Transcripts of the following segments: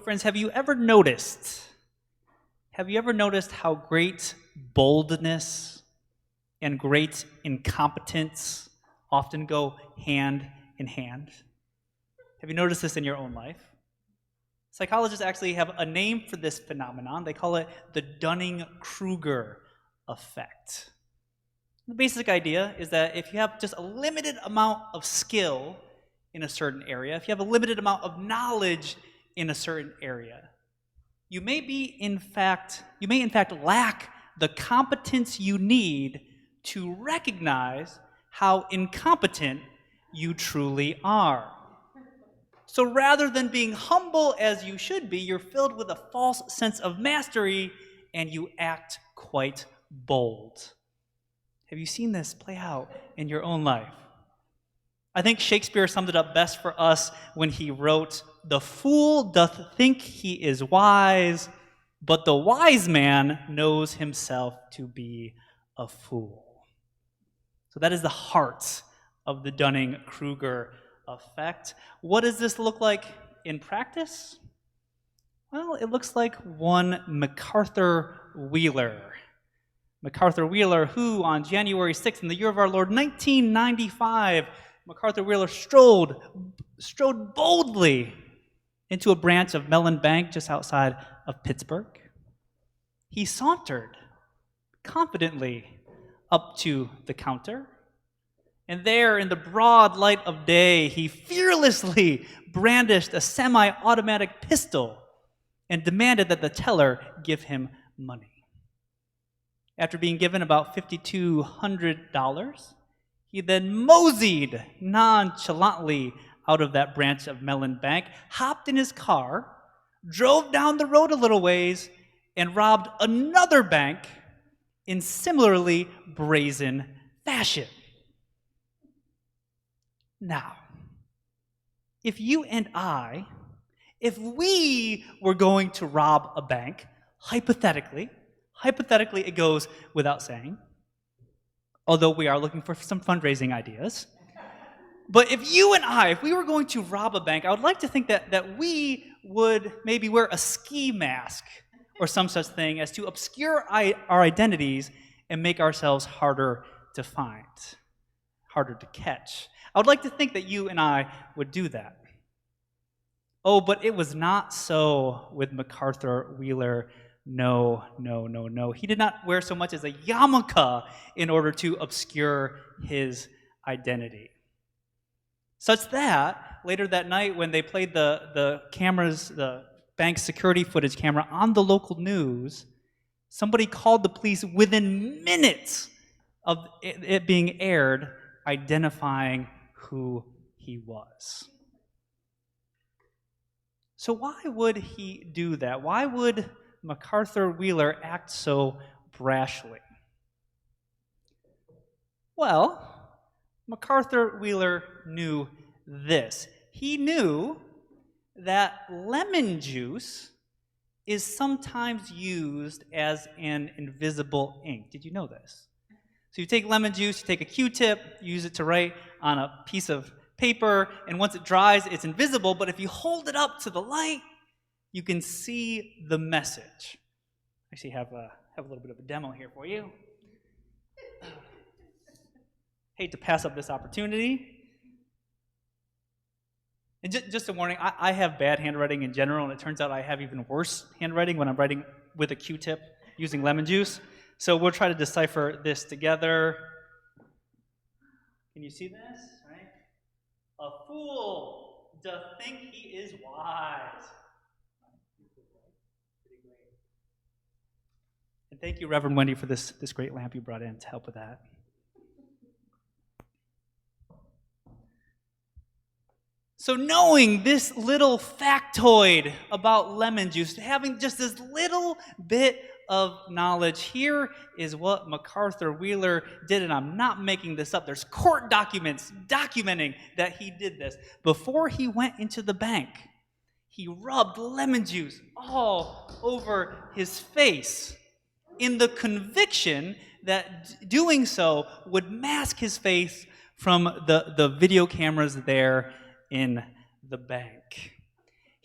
friends, have you ever noticed how great boldness and great incompetence often go hand in hand? Have you noticed this in your own life? Psychologists actually have a name for this phenomenon. They call it the Dunning-Kruger effect. The basic idea is that if you have just a limited amount of skill in a certain area, if you have a limited amount of knowledge in a certain area, you may in fact lack the competence you need to recognize how incompetent you truly are. So rather than being humble as you should be, you're filled with a false sense of mastery and you act quite bold. Have you seen this play out in your own life? I think Shakespeare summed it up best for us when he wrote, "The fool doth think he is wise, but the wise man knows himself to be a fool." So that is the heart of the Dunning-Kruger effect. What does this look like in practice? Well, it looks like one MacArthur Wheeler. MacArthur Wheeler, who on January 6th in the year of our Lord 1995, MacArthur Wheeler strode boldly into a branch of Mellon Bank just outside of Pittsburgh. He sauntered confidently up to the counter, and there in the broad light of day, he fearlessly brandished a semi-automatic pistol and demanded that the teller give him money. After being given about $5,200, he then moseyed nonchalantly out of that branch of Mellon Bank, hopped in his car, drove down the road a little ways, and robbed another bank in similarly brazen fashion. Now, if you and I, if we were going to rob a bank, hypothetically it goes without saying, although we are looking for some fundraising ideas. But if you and I, if we were going to rob a bank, I would like to think that we would maybe wear a ski mask or some such thing as to obscure our identities and make ourselves harder to find, harder to catch. I would like to think that you and I would do that. Oh, but it was not so with MacArthur Wheeler. No. He did not wear so much as a yarmulke in order to obscure his identity. Such that, later that night when they played the cameras, the bank's security footage camera on the local news, somebody called the police within minutes of it being aired, identifying who he was. So why would he do that? Why would MacArthur Wheeler act so brashly? Well, MacArthur Wheeler knew this. He knew that lemon juice is sometimes used as an invisible ink. Did you know this? So you take lemon juice, you take a Q-tip, you use it to write on a piece of paper, and once it dries, it's invisible, but if you hold it up to the light, you can see the message. I actually have a little bit of a demo here for you. Hate to pass up this opportunity. And just a warning, I have bad handwriting in general, and it turns out I have even worse handwriting when I'm writing with a Q-tip using lemon juice. So we'll try to decipher this together. Can you see this? Right? A fool doth think he is wise. And thank you, Reverend Wendy, for this great lamp you brought in to help with that. So knowing this little factoid about lemon juice, having just this little bit of knowledge, here is what MacArthur Wheeler did, and I'm not making this up. There's court documents documenting that he did this. Before he went into the bank, he rubbed lemon juice all over his face in the conviction that doing so would mask his face from the video cameras there in the bank.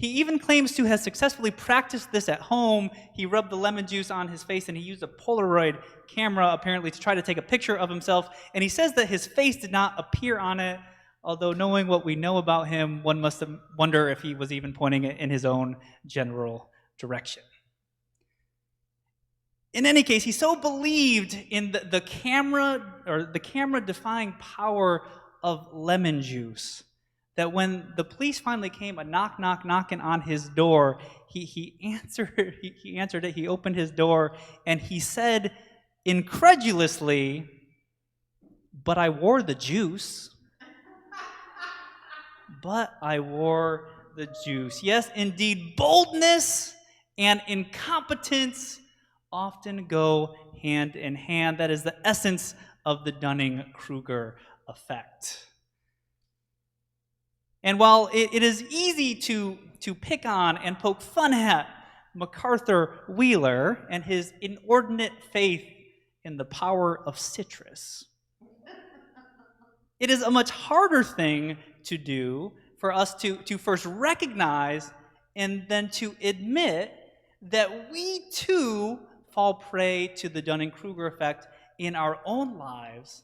He even claims to have successfully practiced this at home. He rubbed the lemon juice on his face and he used a Polaroid camera apparently to try to take a picture of himself. And he says that his face did not appear on it, although knowing what we know about him, one must wonder if he was even pointing it in his own general direction. In any case, he so believed in the camera-defying power of lemon juice that when the police finally came knocking on his door, he answered it. He opened his door and he said incredulously, "But I wore the juice." But I wore the juice. Yes, indeed, boldness and incompetence often go hand in hand. That is the essence of the Dunning-Kruger effect. And while it is easy to pick on and poke fun at MacArthur Wheeler and his inordinate faith in the power of citrus, it is a much harder thing to do for us to first recognize and then to admit that we too fall prey to the Dunning-Kruger effect in our own lives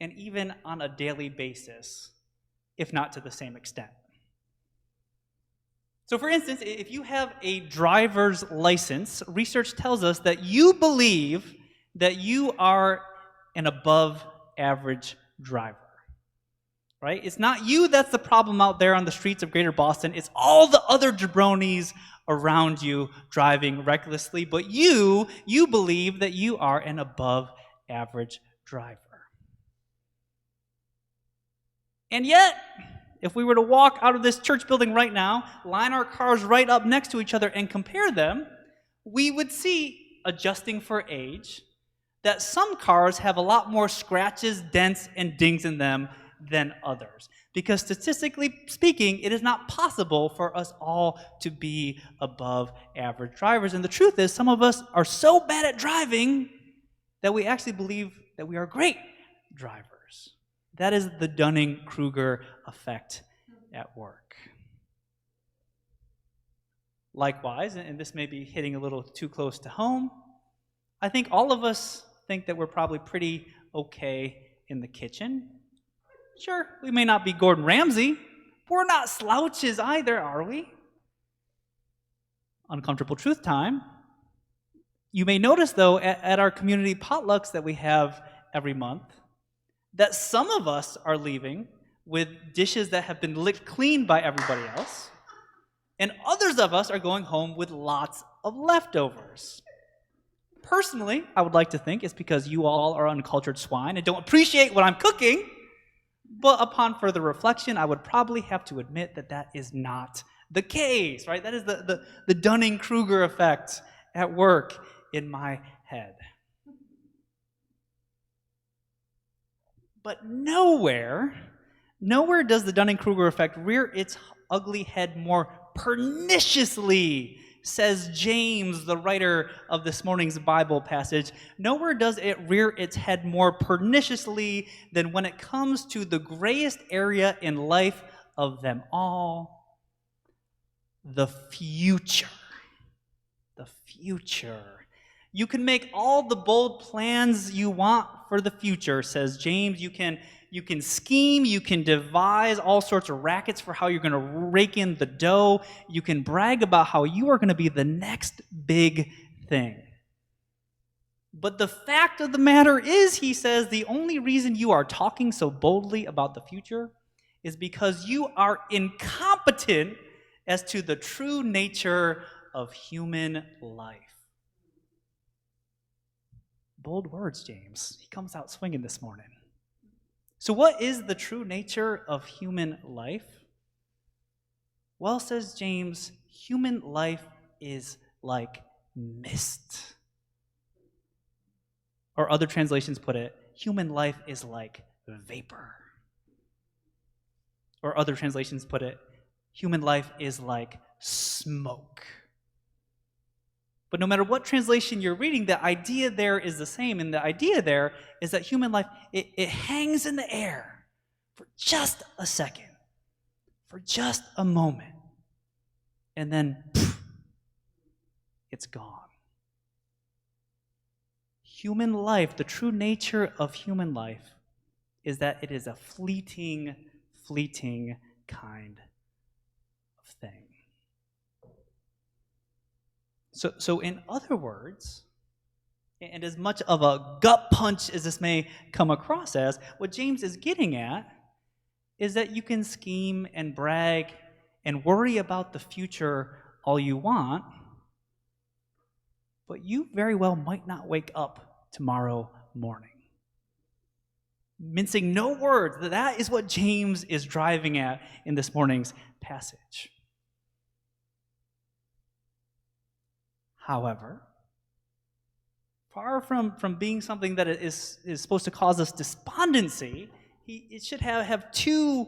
and even on a daily basis, if not to the same extent. So for instance, if you have a driver's license, research tells us that you believe that you are an above average driver. Right? It's not you that's the problem out there on the streets of Greater Boston. It's all the other jabronis around you driving recklessly, but you believe that you are an above average driver. And yet, if we were to walk out of this church building right now, line our cars right up next to each other and compare them, we would see, adjusting for age, that some cars have a lot more scratches, dents, and dings in them than others. Because statistically speaking, it is not possible for us all to be above average drivers. And the truth is, some of us are so bad at driving that we actually believe that we are great drivers. That is the Dunning-Kruger effect at work. Likewise, and this may be hitting a little too close to home, I think all of us think that we're probably pretty okay in the kitchen. Sure, we may not be Gordon Ramsay, but we're not slouches either, are we? Uncomfortable truth time. You may notice, though, at our community potlucks that we have every month, that some of us are leaving with dishes that have been licked clean by everybody else, and others of us are going home with lots of leftovers. Personally, I would like to think it's because you all are uncultured swine and don't appreciate what I'm cooking. But upon further reflection, I would probably have to admit that that is not the case, right? That is the Dunning-Kruger effect at work in my head. But nowhere does the Dunning-Kruger effect rear its ugly head more perniciously, says James, the writer of this morning's Bible passage. Nowhere does it rear its head more perniciously than when it comes to the grayest area in life of them all, the future. The future. You can make all the bold plans you want for the future, says James. You can scheme, you can devise all sorts of rackets for how you're going to rake in the dough. You can brag about how you are going to be the next big thing. But the fact of the matter is, he says, the only reason you are talking so boldly about the future is because you are incompetent as to the true nature of human life. Bold words, James. He comes out swinging this morning. So what is the true nature of human life? Well, says James, human life is like mist. Or other translations put it, human life is like vapor. Or other translations put it, human life is like smoke. But no matter what translation you're reading, the idea there is the same. And the idea there is that human life, it hangs in the air for just a second, for just a moment. and then it's gone. Human life, the true nature of human life, is that it is a fleeting kind of thing. So in other words, and as much of a gut punch as this may come across as, what James is getting at is that you can scheme and brag and worry about the future all you want, but you very well might not wake up tomorrow morning. Mincing no words, that is what James is driving at in this morning's passage. However, far from being something that is supposed to cause us despondency, it should have two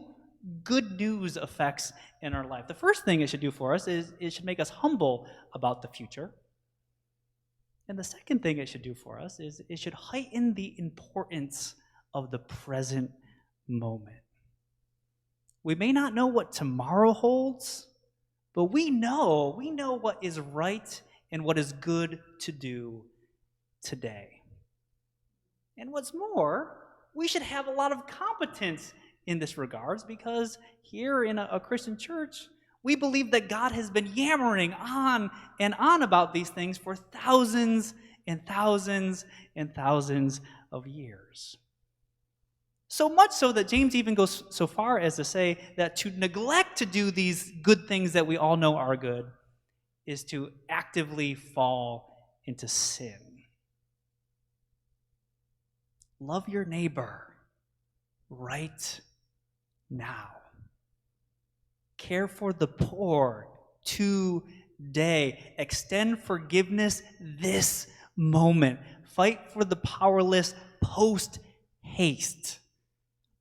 good news effects in our life. The first thing it should do for us is it should make us humble about the future. And the second thing it should do for us is it should heighten the importance of the present moment. We may not know what tomorrow holds, but we know what is right and what is good to do today. And what's more, we should have a lot of competence in this regards, because here in a Christian church, we believe that God has been yammering on and on about these things for thousands and thousands and thousands of years. So much so that James even goes so far as to say that to neglect to do these good things that we all know are good is to actively fall into sin. Love your neighbor right now. Care for the poor today. Extend forgiveness this moment. Fight for the powerless post haste.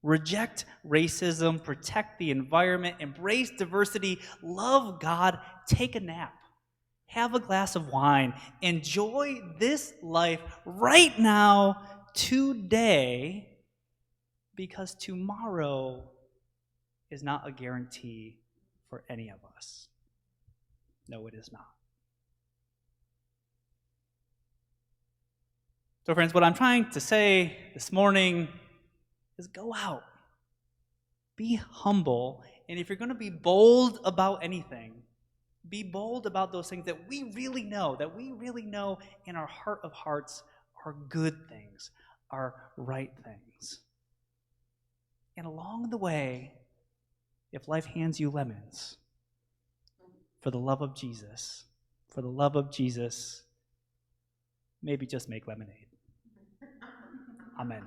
Reject racism, protect the environment, embrace diversity, love God, take a nap, have a glass of wine, enjoy this life right now, today, because tomorrow is not a guarantee for any of us. No, it is not. So, friends, what I'm trying to say this morning is go out. Be humble. And if you're going to be bold about anything, be bold about those things that we really know in our heart of hearts are good things, are right things. And along the way, if life hands you lemons, for the love of Jesus, maybe just make lemonade. Amen.